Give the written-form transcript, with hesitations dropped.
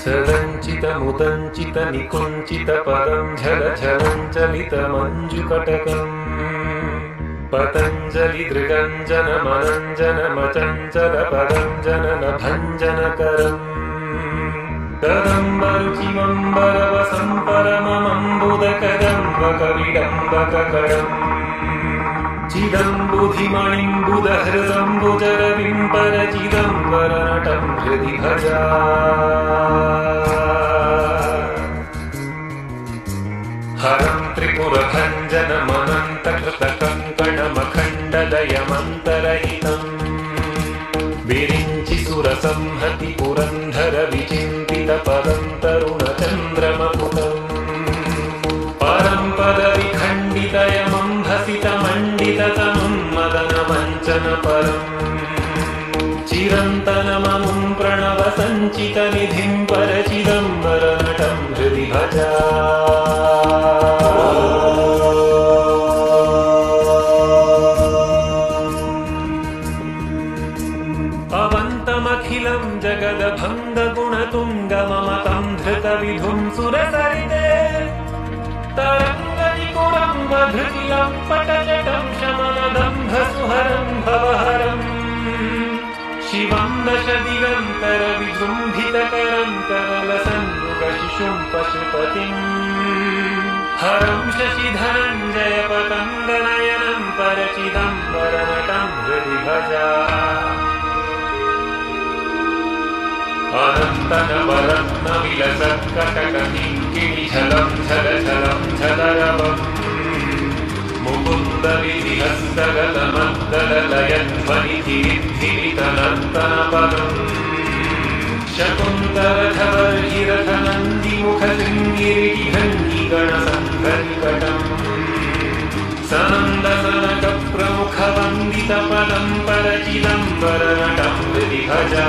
सदञ्चितमुदञ्चितनिकुञ्चितपदं झलझलञ्चलितमञ्जुकटकम् पतञ्जलिदृगञ्जनमनञ्जनमचञ्चलपदं जननभञ्जनकरम् कदम्बरुचिमम्बरवसं परममम्बुदकदम्बकविडम्बककरम् चिदम्बुधिमणिम्बुदहृदम्बुजरविं परचिदम्बरनटं हृदि भजा हरं त्रिपुरभञ्जनमनन्तकृतकङ्कणमखण्डदयमन्तरहितम् विरिञ्चि सुरसंहति पुरन्धरविचिन्तितपदं तरुणचन्द्रमकुटम् परं पदविखण्डितयमम्भसितमण्डिततनुं मदनवञ्चनपरम् चिरन्तनममुं प्रणवसञ्चितनिधिं परचिदम्बरनटं हृदि भजा अवन्तमखिलं जगदभङ्गगुणतुङ्गममतं धृतविधुं सुरसरिते तरङ्गनिकुरं वधृतिलं पटजटं शमनदम्भसुहरं भवहरम् शिवं दशदिगन्तरविजृम्भितकरं करलसन्मुखशिशुं पशुपतिम् हरं शशिधनञ्जयपतङ्गनयनं परचिदम्बरनटं हृदि भजा अनन्तनवरत्नविलसत्कटककिङ्किणिझलं झलझलं झलरवम् मुकुन्दविधिहस्तगतमद्दललयध्वनिधिरिद्धिरितनर्तनपदम् शकुन्तलधवल्गिरथनन्दिमुखशृङ्गिरिभङ्गिगणसङ्घनिकटम् सनन्दसनकप्रमुखवन्दितपदं परचिदम्बरनटं हृदि भजा